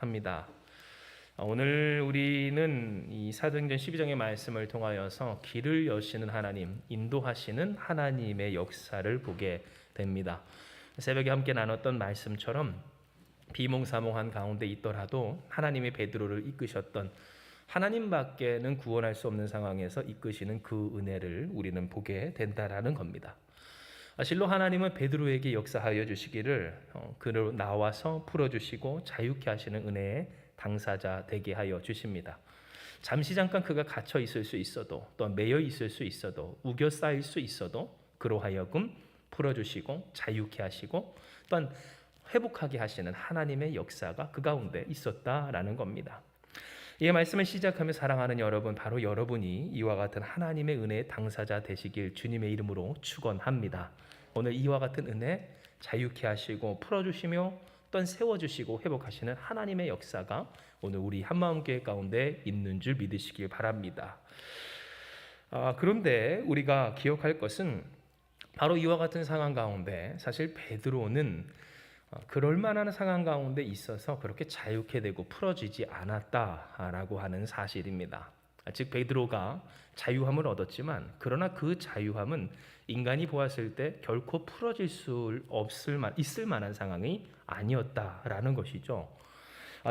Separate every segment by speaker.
Speaker 1: 합니다. 오늘 우리는 이 사도행전 12장의 말씀을 통하여서 길을 여시는 하나님, 인도하시는 하나님의 역사를 보게 됩니다. 새벽에 함께 나눴던 말씀처럼 비몽사몽한 가운데 있더라도 하나님이 베드로를 이끄셨던, 하나님밖에는 구원할 수 없는 상황에서 이끄시는 그 은혜를 우리는 보게 된다라는 겁니다. 실로 하나님은 베드로에게 역사하여 주시기를 그로 나와서 풀어주시고 자유케 하시는 은혜의 당사자 되게 하여 주십니다. 잠시 잠깐 그가 갇혀 있을 수 있어도, 또 매여 있을 수 있어도, 우겨 쌓일 수 있어도 그로 하여금 풀어주시고 자유케 하시고 또한 회복하게 하시는 하나님의 역사가 그 가운데 있었다라는 겁니다. 이 말씀을 시작하며 사랑하는 여러분, 바로 여러분이 이와 같은 하나님의 은혜의 당사자 되시길 주님의 이름으로 축원합니다. 오늘 이와 같은 은혜 자유케 하시고 풀어주시며 또한 세워주시고 회복하시는 하나님의 역사가 오늘 우리 한마음교회 가운데 있는 줄 믿으시길 바랍니다. 그런데 우리가 기억할 것은 바로 이와 같은 상황 가운데 사실 베드로는 그럴 만한 상황 가운데 있어서 그렇게 자유케 되고 풀어지지 않았다라고 하는 사실입니다. 즉 베드로가 자유함을 얻었지만 그러나 그 자유함은 인간이 보았을 때 결코 풀어질 수 있을 만한 상황이 아니었다라는 것이죠.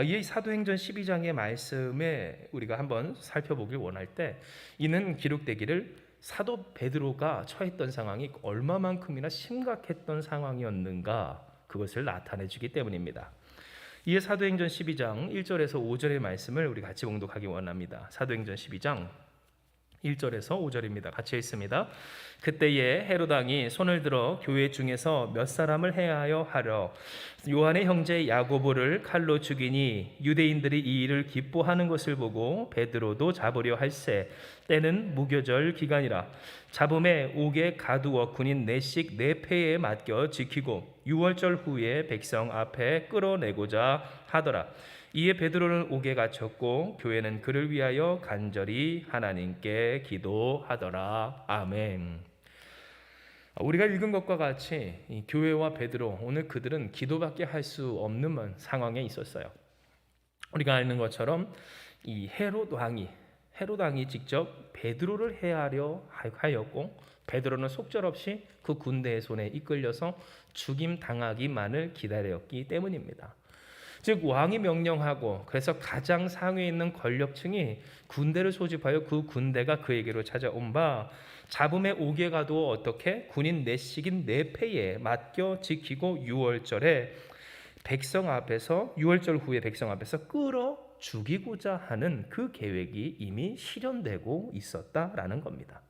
Speaker 1: 이 사도행전 12장의 말씀에 우리가 한번 살펴보길 원할 때 이는 기록되기를 사도 베드로가 처했던 상황이 얼마만큼이나 심각했던 상황이었는가, 그것을 나타내 주기 때문입니다. 이에 사도행전 12장 1절에서 5절의 말씀을 우리 같이 봉독하기 원합니다. 사도행전 12장 1절에서 5절입니다. 같이 읽습니다. 그때에 헤롯 왕이 손을 들어 교회 중에서 몇 사람을 해하여 하려 요한의 형제 야고보를 칼로 죽이니 유대인들이 이 일을 기뻐하는 것을 보고 베드로도 잡으려 할세. 때는 무교절 기간이라. 잡음에 옥에 가두어 군인 4씩 4패에 맡겨 지키고 6월절 후에 백성 앞에 끌어내고자 하더라. 이에 베드로는 옥에 갇혔고 교회는 그를 위하여 간절히 하나님께 기도하더라. 아멘. 우리가 읽은 것과 같이 이 교회와 베드로, 오늘 그들은 기도밖에 할 수 없는 상황에 있었어요. 우리가 아는 것처럼 이 헤롯 왕이 직접 베드로를 해하려 하였고 베드로는 속절없이 그 군대의 손에 이끌려서 죽임 당하기만을 기다렸기 때문입니다. 즉 왕이 명령하고 그래서 가장 상위에 있는 권력층이 군대를 소집하여 그 군대가 그에게로 찾아온 바 잡음에 옥에 가두어 어떻게 군인 4씩인 4패에 맡겨 지키고 6월절 후에 백성 앞에서 끌어 죽이고자 하는 그 계획이 이미 실현되고 있었다라는 겁니다.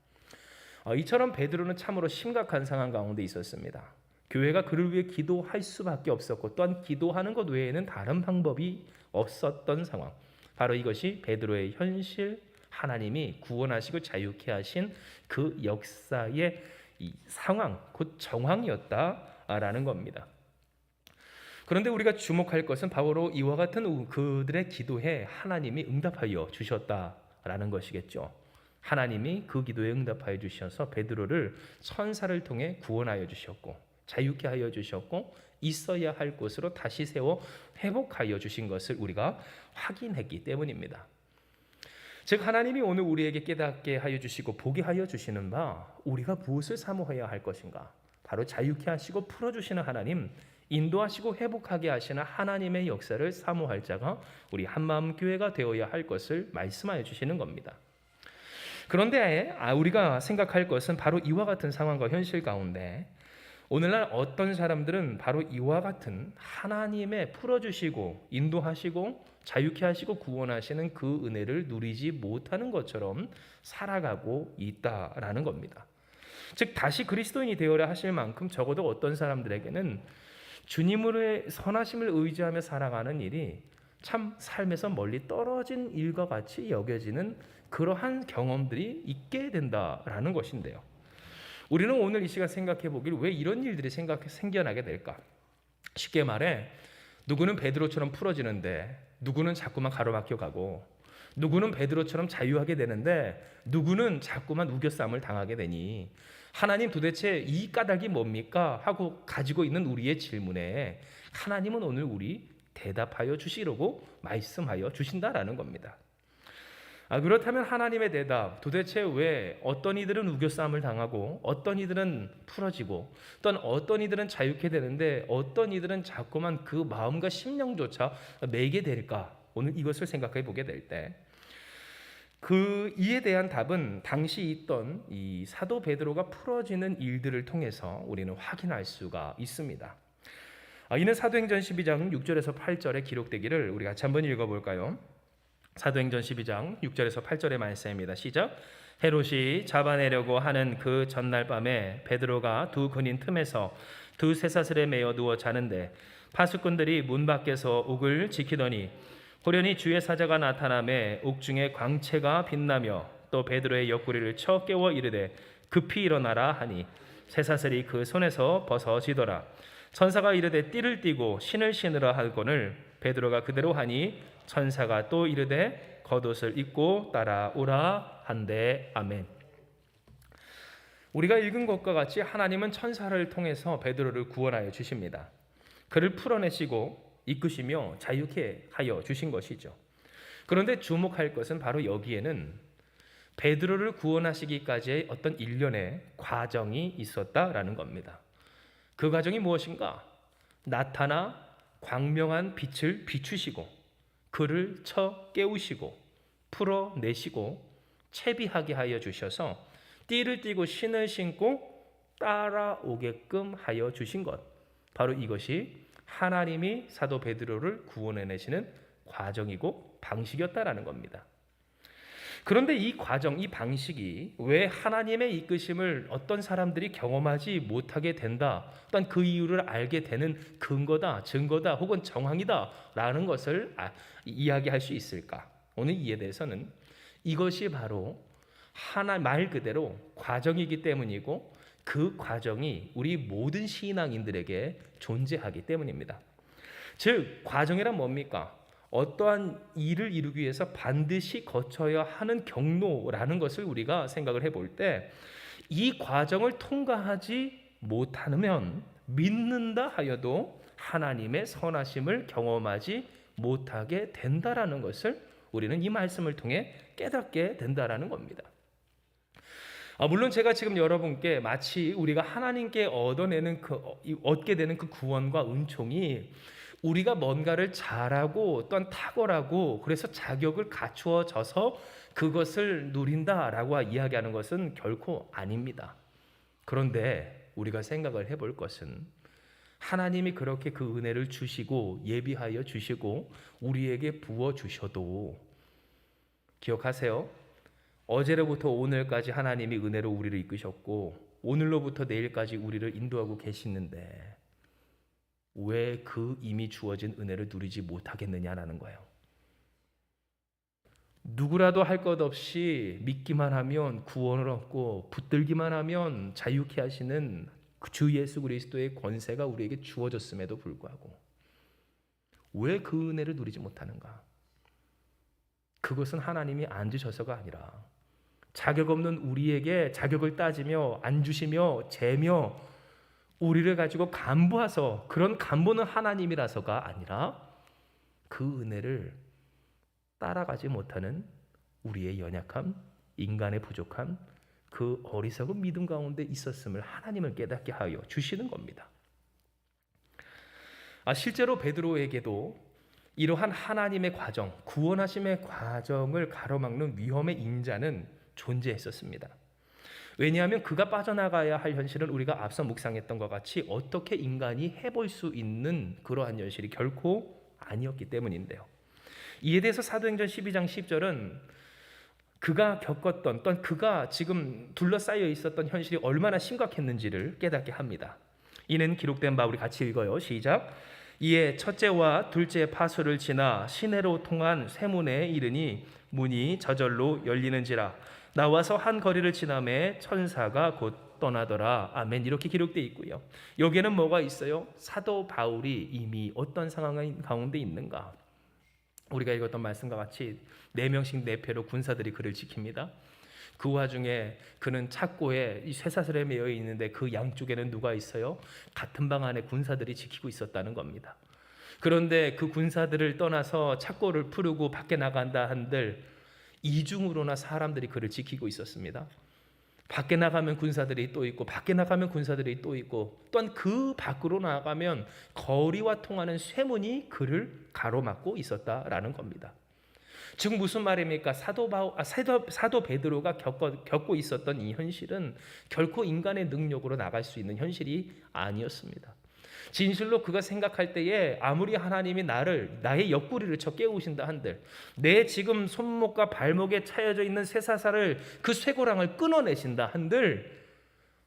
Speaker 1: 이처럼 베드로는 참으로 심각한 상황 가운데 있었습니다. 교회가 그를 위해 기도할 수밖에 없었고 또한 기도하는 것 외에는 다른 방법이 없었던 상황, 바로 이것이 베드로의 현실, 하나님이 구원하시고 자유케 하신 그 역사의 이 상황, 곧 정황이었다라는 겁니다. 그런데 우리가 주목할 것은 바로 이와 같은 그들의 기도에 하나님이 응답하여 주셨다라는 것이겠죠. 하나님이 그 기도에 응답하여 주셔서 베드로를 천사를 통해 구원하여 주셨고 자유케 하여 주셨고 있어야 할 곳으로 다시 세워 회복하여 주신 것을 우리가 확인했기 때문입니다. 즉 하나님이 오늘 우리에게 깨닫게 하여 주시고 보게 하여 주시는 바, 우리가 무엇을 사모해야 할 것인가? 바로 자유케 하시고 풀어주시는 하나님, 인도하시고 회복하게 하시는 하나님의 역사를 사모할 자가 우리 한마음교회가 되어야 할 것을 말씀하여 주시는 겁니다. 그런데 우리가 생각할 것은 바로 이와 같은 상황과 현실 가운데 오늘날 어떤 사람들은 바로 이와 같은 하나님의 풀어주시고 인도하시고 자유케 하시고 구원하시는 그 은혜를 누리지 못하는 것처럼 살아가고 있다라는 겁니다. 즉 다시 그리스도인이 되어야 하실 만큼 적어도 어떤 사람들에게는 주님의 선하심을 의지하며 살아가는 일이 참 삶에서 멀리 떨어진 일과 같이 여겨지는 그러한 경험들이 있게 된다라는 것인데요. 우리는 오늘 이 시간 생각해 보길, 왜 이런 일들이 생겨나게 될까? 쉽게 말해 누구는 베드로처럼 풀어지는데 누구는 자꾸만 가로막혀 가고, 누구는 베드로처럼 자유하게 되는데 누구는 자꾸만 우겨싸움을 당하게 되니 하나님 도대체 이 까닭이 뭡니까? 하고 가지고 있는 우리의 질문에 하나님은 오늘 우리 대답하여 주시려고 말씀하여 주신다라는 겁니다. 그렇다면 하나님의 대답, 도대체 왜 어떤 이들은 우겨싸움을 당하고 어떤 이들은 풀어지고 또한 어떤 이들은 자유케 되는데 어떤 이들은 자꾸만 그 마음과 심령조차 매게 될까? 오늘 이것을 생각해 보게 될 때 이에 대한 답은 당시 있던 이 사도 베드로가 풀어지는 일들을 통해서 우리는 확인할 수가 있습니다. 이는 사도행전 12장 6절에서 8절에 기록되기를 우리 같이 한번 읽어볼까요? 사도행전 12장 6절에서 8절의 말씀입니다. 시작. 헤롯이 잡아내려고 하는 그 전날 밤에 베드로가 두 근인 틈에서 두 쇠사슬에 매어 누워 자는데 파수꾼들이 문 밖에서 옥을 지키더니 호련히 주의 사자가 나타나매 옥중에 광채가 빛나며 또 베드로의 옆구리를 쳐 깨워 이르되 급히 일어나라 하니 쇠사슬이 그 손에서 벗어지더라. 천사가 이르되 띠를 띠고 신을 신으라 하거늘 베드로가 그대로 하니 천사가 또 이르되 겉옷을 입고 따라오라 한대. 아멘. 우리가 읽은 것과 같이 하나님은 천사를 통해서 베드로를 구원하여 주십니다. 그를 풀어내시고 이끄시며 자유케 하여 주신 것이죠. 그런데 주목할 것은 바로 여기에는 베드로를 구원하시기까지의 어떤 일련의 과정이 있었다라는 겁니다. 그 과정이 무엇인가? 나타나 광명한 빛을 비추시고 그를 쳐 깨우시고 풀어내시고 채비하게 하여 주셔서 띠를 띠고 신을 신고 따라오게끔 하여 주신 것, 바로 이것이 하나님이 사도 베드로를 구원해내시는 과정이고 방식이었다라는 겁니다. 그런데 이 과정, 이 방식이 왜 하나님의 이끄심을 어떤 사람들이 경험하지 못하게 된다, 또한 그 이유를 알게 되는 근거다, 증거다, 혹은 정황이다 라는 것을 이야기할 수 있을까? 오늘 이에 대해서는 이것이 바로 말 그대로 과정이기 때문이고 그 과정이 우리 모든 신앙인들에게 존재하기 때문입니다. 즉, 과정이란 뭡니까? 어떠한 일을 이루기 위해서 반드시 거쳐야 하는 경로라는 것을 우리가 생각을 해볼 때 이 과정을 통과하지 못하면 믿는다 하여도 하나님의 선하심을 경험하지 못하게 된다라는 것을 우리는 이 말씀을 통해 깨닫게 된다라는 겁니다. 물론 제가 지금 여러분께 마치 우리가 하나님께 얻게 되는 그 구원과 은총이 우리가 뭔가를 잘하고 또한 탁월하고 그래서 자격을 갖추어져서 그것을 누린다라고 이야기하는 것은 결코 아닙니다. 그런데 우리가 생각을 해볼 것은 하나님이 그렇게 그 은혜를 주시고 예비하여 주시고 우리에게 부어주셔도 기억하세요. 어제로부터 오늘까지 하나님이 은혜로 우리를 이끄셨고 오늘로부터 내일까지 우리를 인도하고 계시는데 왜 그 이미 주어진 은혜를 누리지 못하겠느냐라는 거예요. 누구라도 할 것 없이 믿기만 하면 구원을 얻고 붙들기만 하면 자유케 하시는 그 주 예수 그리스도의 권세가 우리에게 주어졌음에도 불구하고 왜 그 은혜를 누리지 못하는가? 그것은 하나님이 안 주셔서가 아니라 자격 없는 우리에게 자격을 따지며 안 주시며 재며 우리를 가지고 간부하서 그런 간부는 하나님이라서가 아니라 그 은혜를 따라가지 못하는 우리의 연약함, 인간의 부족함, 그 어리석은 믿음 가운데 있었음을 하나님을 깨닫게 하여 주시는 겁니다. 실제로 베드로에게도 이러한 하나님의 과정, 구원하심의 과정을 가로막는 위험의 인자는 존재했었습니다. 왜냐하면 그가 빠져나가야 할 현실은 우리가 앞서 묵상했던 것 같이 어떻게 인간이 해볼 수 있는 그러한 현실이 결코 아니었기 때문인데요. 이에 대해서 사도행전 12장 10절은 그가 겪었던 또는 그가 지금 둘러싸여 있었던 현실이 얼마나 심각했는지를 깨닫게 합니다. 이는 기록된 바 우리 같이 읽어요. 시작. 이에 첫째와 둘째 파수를 지나 시내로 통한 쇠문에 이르니 문이 저절로 열리는지라 나와서 한 거리를 지나매 천사가 곧 떠나더라. 아멘. 이렇게 기록되어 있고요. 여기에는 뭐가 있어요? 사도 바울이 이미 어떤 상황 가운데 있는가? 우리가 읽었던 말씀과 같이 4명씩 4패로 군사들이 그를 지킵니다. 그 와중에 그는 창고에 이 쇠사슬에 매여 있는데 그 양쪽에는 누가 있어요? 같은 방 안에 군사들이 지키고 있었다는 겁니다. 그런데 그 군사들을 떠나서 착고를 풀고 밖에 나간다 한들 이중으로나 사람들이 그를 지키고 있었습니다. 밖에 나가면 군사들이 또 있고, 밖에 나가면 군사들이 또 있고, 또한 그 밖으로 나가면 거리와 통하는 쇠문이 그를 가로막고 있었다라는 겁니다. 즉 무슨 말입니까? 사도 베드로가 겪고 있었던 이 현실은 결코 인간의 능력으로 나갈 수 있는 현실이 아니었습니다. 진실로 그가 생각할 때에 아무리 하나님이 나의 옆구리를 쳐 깨우신다 한들, 내 지금 손목과 발목에 차여져 있는 쇠사슬을, 그 쇠고랑을 끊어내신다 한들,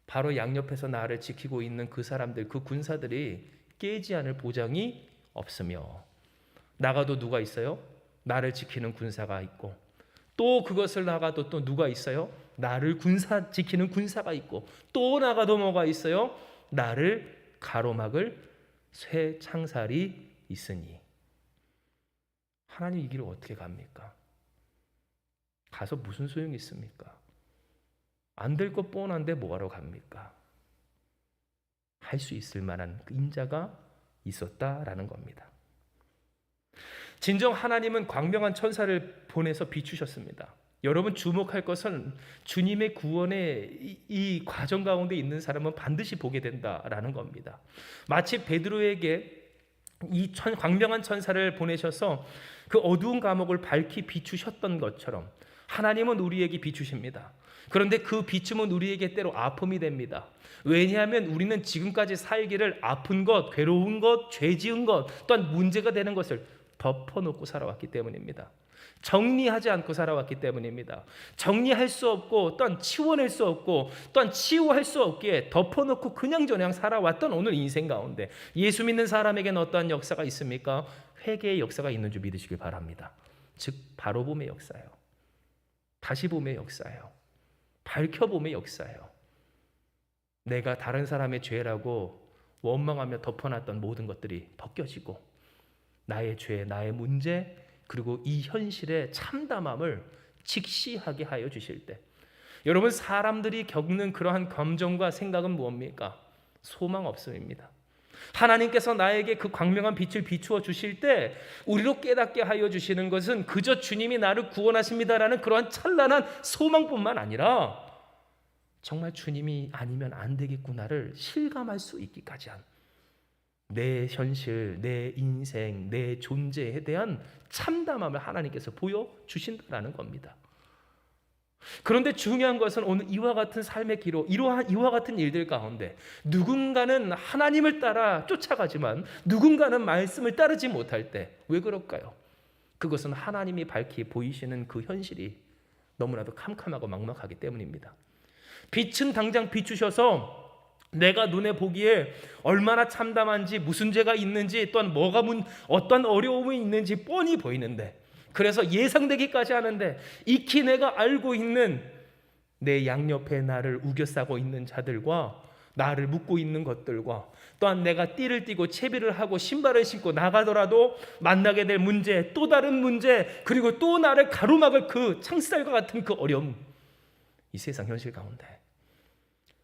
Speaker 1: 바로 양옆에서 나를 지키고 있는 그 사람들, 그 군사들이 깨지 않을 보장이 없으며, 나가도 누가 있어요? 나를 지키는 군사가 있고, 또 그것을 나가도 또 누가 있어요? 나를 지키는 군사가 있고, 또 나가도 뭐가 있어요? 나를 가로막을 쇠 창살이 있으니. 하나님 이 길을 어떻게 갑니까? 가서 무슨 소용이 있습니까? 안 될 것 뻔한데 뭐하러 갑니까? 할 수 있을 만한 그 인자가 있었다라는 겁니다. 진정 하나님은 광명한 천사를 보내서 비추셨습니다. 여러분 주목할 것은 주님의 구원의 이 과정 가운데 있는 사람은 반드시 보게 된다라는 겁니다. 마치 베드로에게 이 광명한 천사를 보내셔서 그 어두운 감옥을 밝히 비추셨던 것처럼 하나님은 우리에게 비추십니다. 그런데 그 비춤은 우리에게 때로 아픔이 됩니다. 왜냐하면 우리는 지금까지 살기를 아픈 것, 괴로운 것, 죄 지은 것, 또한 문제가 되는 것을 덮어놓고 살아왔기 때문입니다. 정리하지 않고 살아왔기 때문입니다. 정리할 수 없고, 또한 치워낼 수 없고, 또한 치유할 수 없기에 덮어놓고 그냥저냥 살아왔던 오늘 인생 가운데 예수 믿는 사람에게는 어떠한 역사가 있습니까? 회개의 역사가 있는 줄 믿으시길 바랍니다. 즉 바로 봄의 역사예요. 다시 봄의 역사예요. 밝혀봄의 역사예요. 내가 다른 사람의 죄라고 원망하며 덮어놨던 모든 것들이 벗겨지고, 나의 죄, 나의 문제, 그리고 이 현실의 참담함을 직시하게 하여 주실 때, 여러분 사람들이 겪는 그러한 감정과 생각은 무엇입니까? 소망 없음입니다. 하나님께서 나에게 그 광명한 빛을 비추어 주실 때 우리로 깨닫게 하여 주시는 것은 그저 주님이 나를 구원하십니다라는 그러한 찬란한 소망뿐만 아니라 정말 주님이 아니면 안 되겠구나를 실감할 수 있기까지 한 내 현실, 내 인생, 내 존재에 대한 참담함을 하나님께서 보여주신다는 겁니다. 그런데 중요한 것은 오늘 이와 같은 삶의 기록, 이와 같은 일들 가운데 누군가는 하나님을 따라 쫓아가지만 누군가는 말씀을 따르지 못할 때 왜 그럴까요? 그것은 하나님이 밝히 보이시는 그 현실이 너무나도 캄캄하고 막막하기 때문입니다. 빛은 당장 비추셔서 내가 눈에 보기에 얼마나 참담한지, 무슨 죄가 있는지, 또한 어떤 어려움이 있는지 뻔히 보이는데, 그래서 예상되기까지 하는데 익히 내가 알고 있는 내 양옆에 나를 우겨싸고 있는 자들과 나를 묶고 있는 것들과, 또한 내가 띠를 띠고 채비를 하고 신발을 신고 나가더라도 만나게 될 문제, 또 다른 문제, 그리고 또 나를 가로막을 그 창살과 같은 그 어려움, 이 세상 현실 가운데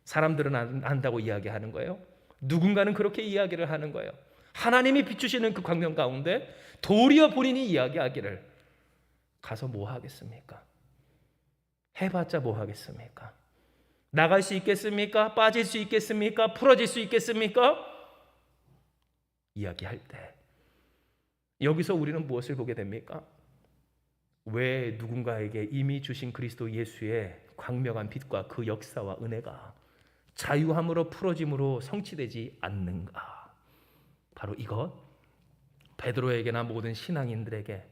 Speaker 1: 사람들은 안다고 이야기하는 거예요. 누군가는 그렇게 이야기를 하는 거예요. 하나님이 비추시는 그 광명 가운데 도리어 본인이 이야기하기를, 가서 뭐 하겠습니까? 해봤자 뭐 하겠습니까? 나갈 수 있겠습니까? 빠질 수 있겠습니까? 풀어질 수 있겠습니까? 이야기할 때 여기서 우리는 무엇을 보게 됩니까? 왜 누군가에게 이미 주신 그리스도 예수의 광명한 빛과 그 역사와 은혜가 자유함으로 풀어짐으로 성취되지 않는가? 바로 이것, 베드로에게나 모든 신앙인들에게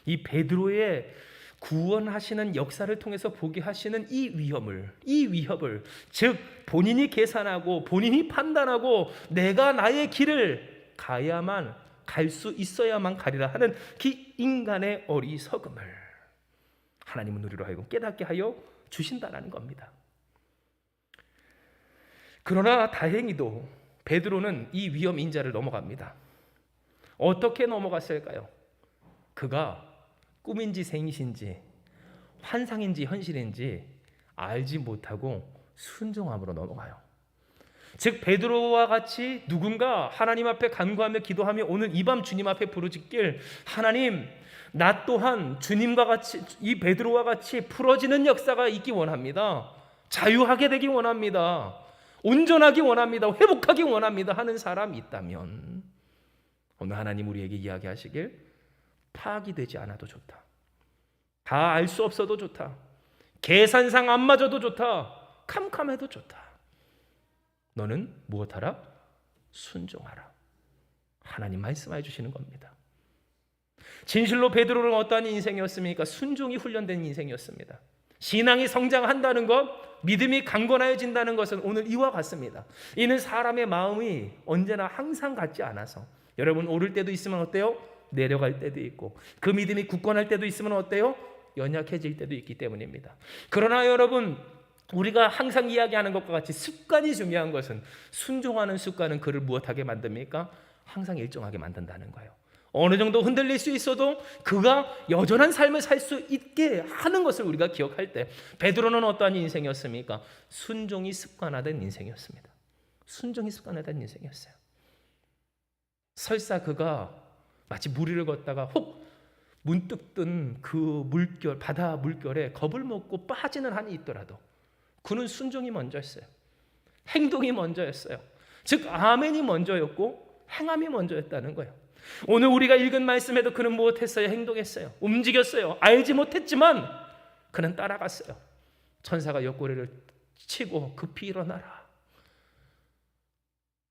Speaker 1: 이 베드로의 구원하시는 역사를 통해서 보게 하시는 이 위협을, 즉 본인이 계산하고 본인이 판단하고 내가 나의 길을 가야만, 갈 수 있어야만 가리라 하는 그 인간의 어리석음을 하나님은 우리로 하여금 깨닫게 하여 주신다는 겁니다. 그러나 다행히도 베드로는 이 위험 인자를 넘어갑니다. 어떻게 넘어갔을까요? 그가 꿈인지 생신지 환상인지 현실인지 알지 못하고 순종함으로 넘어가요. 즉 베드로와 같이 누군가 하나님 앞에 간구하며 기도하며 오늘 이 밤 주님 앞에 부르짖길, 하나님, 나 또한 주님과 같이, 이 베드로와 같이 풀어지는 역사가 있기 원합니다. 자유하게 되기 원합니다. 온전하기 원합니다. 회복하기 원합니다 하는 사람이 있다면 오늘 하나님 우리에게 이야기하시길, 파악이 되지 않아도 좋다. 다 알 수 없어도 좋다. 계산상 안 맞아도 좋다. 캄캄해도 좋다. 너는 무엇하라? 순종하라. 하나님 말씀해 주시는 겁니다. 진실로 베드로는 어떠한 인생이었습니까? 순종이 훈련된 인생이었습니다. 신앙이 성장한다는 것, 믿음이 강건해진다는 것은 오늘 이와 같습니다. 이는 사람의 마음이 언제나 항상 같지 않아서, 여러분 오를 때도 있으면 어때요? 내려갈 때도 있고, 그 믿음이 굳건할 때도 있으면 어때요? 연약해질 때도 있기 때문입니다. 그러나 여러분, 우리가 항상 이야기하는 것과 같이 습관이 중요한 것은, 순종하는 습관은 그를 무엇하게 만듭니까? 항상 일정하게 만든다는 거예요. 어느 정도 흔들릴 수 있어도 그가 여전한 삶을 살 수 있게 하는 것을 우리가 기억할 때, 베드로는 어떠한 인생이었습니까? 순종이 습관화된 인생이었습니다. 순종이 습관화된 인생이었어요. 설사 그가 마치 무리를 걷다가 혹 문득 뜬 그 물결, 바다 물결에 겁을 먹고 빠지는 한이 있더라도 그는 순종이 먼저였어요. 행동이 먼저였어요. 즉 아멘이 먼저였고 행함이 먼저였다는 거예요. 오늘 우리가 읽은 말씀에도 그는 무엇했어요? 행동했어요. 움직였어요. 알지 못했지만 그는 따라갔어요. 천사가 옆구리를 치고 급히 일어나라.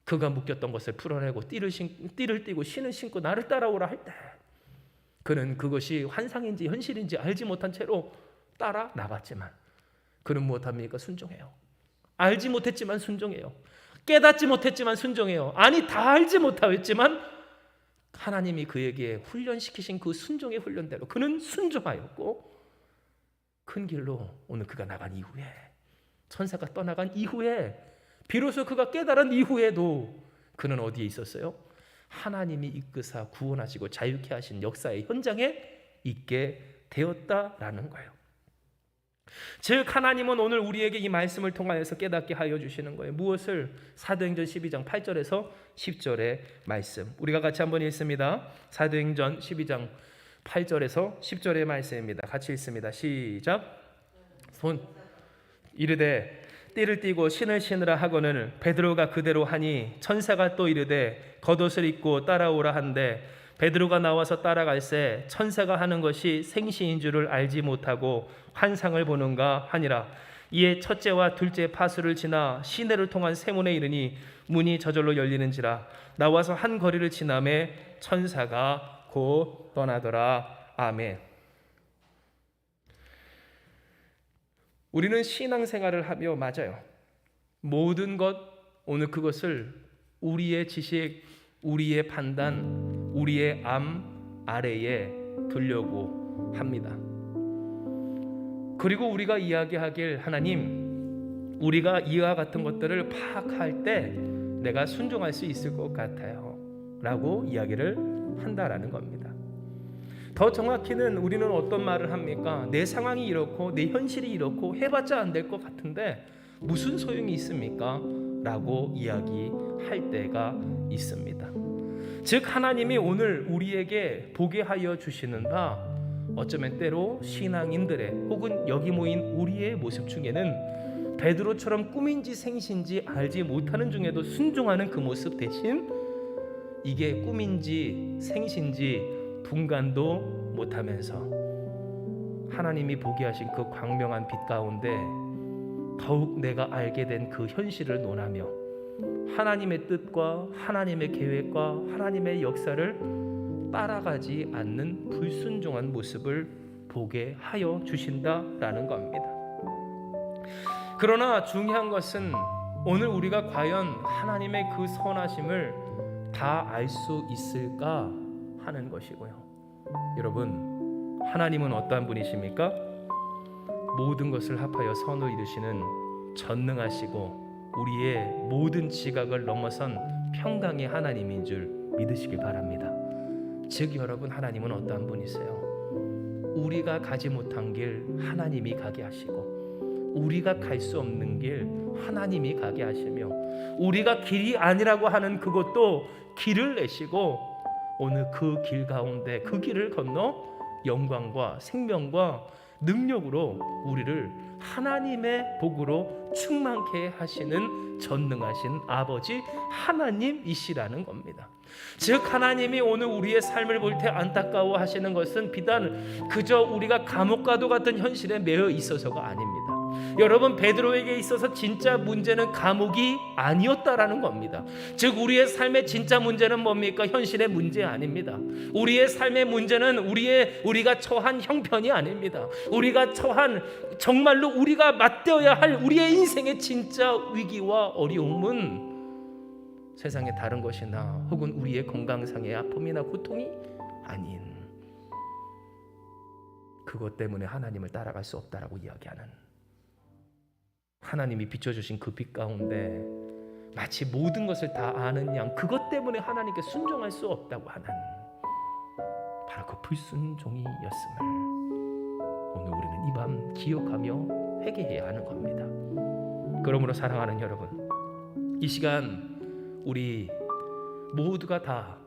Speaker 1: 그가 묶였던 것을 풀어내고 띠를 띠고 신을 신고 나를 따라오라 할 때, 그는 그것이 환상인지 현실인지 알지 못한 채로 따라 나갔지만 그는 무엇합니까? 순종해요. 알지 못했지만 순종해요. 깨닫지 못했지만 순종해요. 아니 다 알지 못하였지만 하나님이 그에게 훈련시키신 그 순종의 훈련대로 그는 순종하였고, 큰 길로 오늘 그가 나간 이후에, 천사가 떠나간 이후에, 비로소 그가 깨달은 이후에도 그는 어디에 있었어요? 하나님이 이끄사 구원하시고 자유케 하신 역사의 현장에 있게 되었다라는 거예요. 즉 하나님은 오늘 우리에게 이 말씀을 통하여서 깨닫게 하여 주시는 거예요. 무엇을? 사도행전 12장 8절에서 10절의 말씀, 우리가 같이 한번 읽습니다. 사도행전 12장 8절에서 10절의 말씀입니다. 같이 읽습니다. 시작. 이르되 띠를 띠고 신을 신으라 하거늘 베드로가 그대로 하니, 천사가 또 이르되 겉옷을 입고 따라오라 한데 베드로가 나와서 따라갈새 천사가 하는 것이 생시인 줄을 알지 못하고 환상을 보는가 하니라. 이에 첫째와 둘째 파수를 지나 시내를 통한 세문에 이르니 문이 저절로 열리는지라. 나와서 한 거리를 지나매 천사가 곧 떠나더라. 아멘. 우리는 신앙생활을 하며 맞아요. 모든 것, 오늘 그것을 우리의 지식, 우리의 판단, 우리의 암 아래에 두려고 합니다. 그리고 우리가 이야기하길, 하나님, 우리가 이와 같은 것들을 파악할 때 내가 순종할 수 있을 것 같아요 라고 이야기를 한다라는 겁니다. 더 정확히는 우리는 어떤 말을 합니까? 내 상황이 이렇고 내 현실이 이렇고 해봤자 안 될 것 같은데 무슨 소용이 있습니까? 라고 이야기할 때가 있습니다. 즉 하나님이 오늘 우리에게 보게 하여 주시는 바, 어쩌면 때로 신앙인들의 혹은 여기 모인 우리의 모습 중에는 베드로처럼 꿈인지 생신지 알지 못하는 중에도 순종하는 그 모습 대신 이게 꿈인지 생신지 분간도 못하면서 하나님이 보게 하신 그 광명한 빛 가운데 더욱 내가 알게 된 그 현실을 논하며 하나님의 뜻과 하나님의 계획과 하나님의 역사를 따라가지 않는 불순종한 모습을 보게 하여 주신다라는 겁니다. 그러나 중요한 것은 오늘 우리가 과연 하나님의 그 선하심을 다 알 수 있을까 하는 것이고요. 여러분, 하나님은 어떠한 분이십니까? 모든 것을 합하여 선으로 이루시는 전능하시고 우리의 모든 지각을 넘어선 평강의 하나님인 줄 믿으시길 바랍니다. 즉 여러분, 하나님은 어떠한 분이세요? 우리가 가지 못한 길 하나님이 가게 하시고 우리가 갈 수 없는 길 하나님이 가게 하시며, 우리가 길이 아니라고 하는 그것도 길을 내시고, 오늘 그 길 가운데 그 길을 건너 영광과 생명과 능력으로 우리를 하나님의 복으로 충만케 하시는 전능하신 아버지 하나님이시라는 겁니다. 즉 하나님이 오늘 우리의 삶을 볼 때 안타까워 하시는 것은 비단 그저 우리가 감옥과도 같은 현실에 매여 있어서가 아닙니다. 여러분, 베드로에게 있어서 진짜 문제는 감옥이 아니었다라는 겁니다. 즉 우리의 삶의 진짜 문제는 뭡니까? 현실의 문제 아닙니다. 우리의 삶의 문제는 우리가 처한 형편이 아닙니다. 우리가 처한 정말로 우리가 맞대어야 할 우리의 인생의 진짜 위기와 어려움은 세상의 다른 것이나 혹은 우리의 건강상의 아픔이나 고통이 아닌, 그것 때문에 하나님을 따라갈 수 없다라고 이야기하는, 하나님이 비춰주신 그 빛 가운데 마치 모든 것을 다 아는 양, 그것 때문에 하나님께 순종할 수 없다고 하는 바로 그 불순종이었음을 오늘 우리는 이 밤 기억하며 회개해야 하는 겁니다. 그러므로 사랑하는 여러분, 이 시간 우리 모두가 다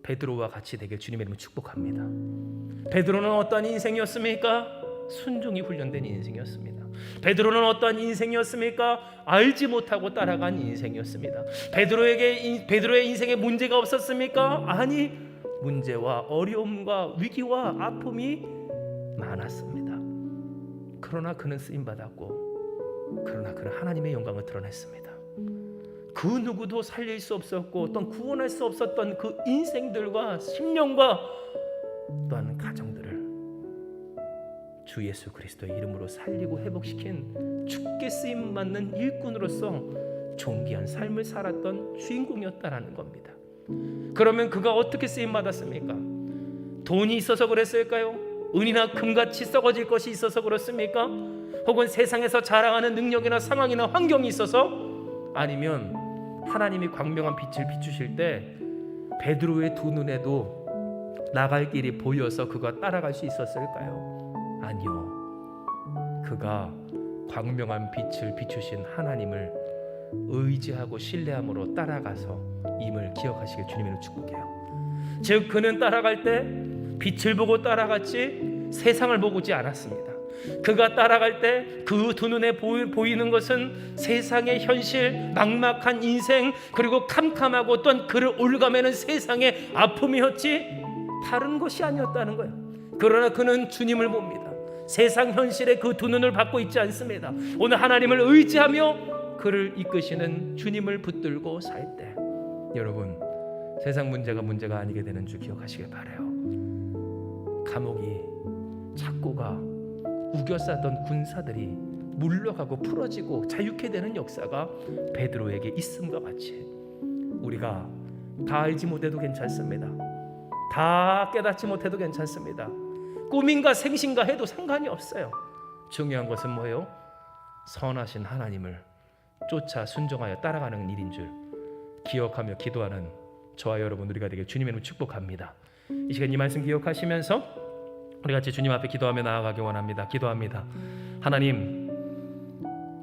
Speaker 1: 베드로와 같이 되길 주님의 이름으로 축복합니다. 베드로는 어떠한 인생이었습니까? 순종이 훈련된 인생이었습니다. 베드로는 어떠한 인생이었습니까? 알지 못하고 따라간 인생이었습니다. 베드로의 인생에 문제가 없었습니까? 아니, 문제와 어려움과 위기와 아픔이 많았습니다. 그러나 그는 쓰임받았고, 그러나 그는 하나님의 영광을 드러냈습니다. 그 누구도 살릴 수 없었고 어떤 구원할 수 없었던 그 인생들과 심령과 또한 가정들을 주 예수 그리스도의 이름으로 살리고 회복시킨 주께 쓰임받는 일꾼으로서 존귀한 삶을 살았던 주인공이었다라는 겁니다. 그러면 그가 어떻게 쓰임받았습니까? 돈이 있어서 그랬을까요? 은이나 금같이 썩어질 것이 있어서 그렇습니까? 혹은 세상에서 자랑하는 능력이나 상황이나 환경이 있어서? 아니면 하나님이 광명한 빛을 비추실 때 베드로의 두 눈에도 나갈 길이 보여서 그가 따라갈 수 있었을까요? 아니요. 그가 광명한 빛을 비추신 하나님을 의지하고 신뢰함으로 따라가서 임을 기억하시길 주님으로 축복해요. 즉 그는 따라갈 때 빛을 보고 따라갔지 세상을 보고지 않았습니다. 그가 따라갈 때 그 두 눈에 보이는 것은 세상의 현실, 막막한 인생, 그리고 캄캄하고 또한 그를 올가매는 세상의 아픔이었지 다른 것이 아니었다는 거예요. 그러나 그는 주님을 봅니다. 세상 현실에 그 두 눈을 받고 있지 않습니다. 오늘 하나님을 의지하며 그를 이끄시는 주님을 붙들고 살 때, 여러분 세상 문제가 아니게 되는 줄 기억하시길 바라요. 감옥이 착고가 우겨싸던 군사들이 물러가고 풀어지고 자유케 되는 역사가 베드로에게 있음과 같이 우리가 다 알지 못해도 괜찮습니다. 다 깨닫지 못해도 괜찮습니다. 꿈인가 생신가 해도 상관이 없어요. 중요한 것은 뭐예요? 선하신 하나님을 쫓아 순종하여 따라가는 일인 줄 기억하며 기도하는 저와 여러분 우리가 되길 주님의 이름으로 축복합니다. 이 시간 이 말씀 기억하시면서 우리 같이 주님 앞에 기도하며 나아가기 원합니다. 기도합니다. 하나님,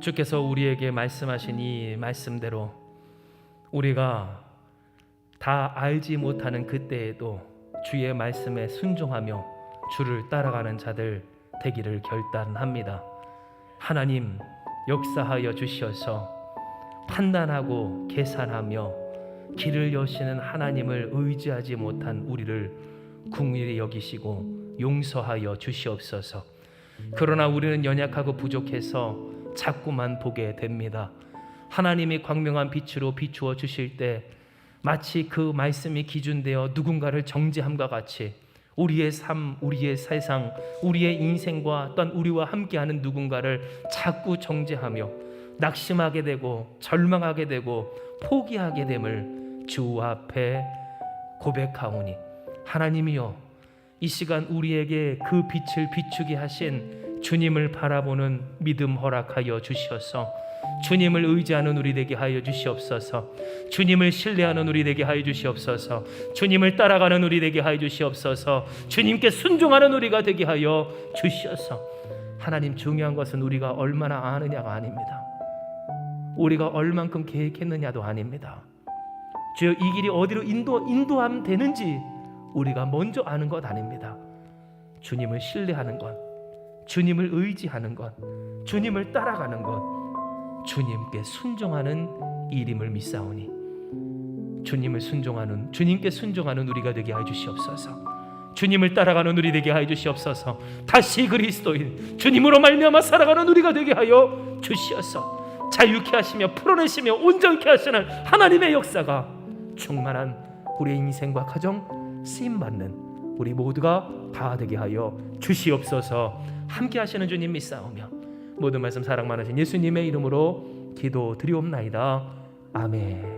Speaker 1: 주께서 우리에게 말씀하신 이 말씀대로 우리가 다 알지 못하는 그때에도 주의 말씀에 순종하며 주를 따라가는 자들 되기를 결단합니다. 하나님, 역사하여 주시어서 판단하고 계산하며 길을 여시는 하나님을 의지하지 못한 우리를 긍휼히 여기시고 용서하여 주시옵소서. 그러나 우리는 연약하고 부족해서 자꾸만 보게 됩니다. 하나님이 광명한 빛으로 비추어 주실 때 마치 그 말씀이 기준되어 누군가를 정죄함과 같이 우리의 삶, 우리의 세상, 우리의 인생과 또한 우리와 함께하는 누군가를 자꾸 정죄하며 낙심하게 되고 절망하게 되고 포기하게 됨을 주 앞에 고백하오니, 하나님이여, 이 시간 우리에게 그 빛을 비추게 하신 주님을 바라보는 믿음 허락하여 주시어서 주님을 의지하는 우리 되게 하여 주시옵소서. 주님을 신뢰하는 우리 되게 하여 주시옵소서. 주님을 따라가는 우리 되게 하여 주시옵소서. 주님께 순종하는 우리가 되게 하여 주시옵소서. 하나님, 중요한 것은 우리가 얼마나 아느냐가 아닙니다. 우리가 얼만큼 계획했느냐도 아닙니다. 주여, 이 길이 어디로 인도하면 되는지 우리가 먼저 아는 것 아닙니다. 주님을 신뢰하는 것, 주님을 의지하는 것, 주님을 따라가는 것, 주님께 순종하는 일임을 믿사오니 주님께 순종하는 우리가 되게 하여 주시옵소서. 주님을 따라가는 우리 되게 하여 주시옵소서. 다시 그리스도인 주님으로 말미암아 살아가는 우리가 되게 하여 주시옵소서. 자유케 하시며 풀어내시며 온전케 하시는 하나님의 역사가 충만한 우리의 인생과 가정 쓰임받는 우리 모두가 다 되게 하여 주시옵소서. 함께 하시는 주님 믿사오며 모든 말씀 사랑 많으신 예수님의 이름으로 기도드리옵나이다. 아멘.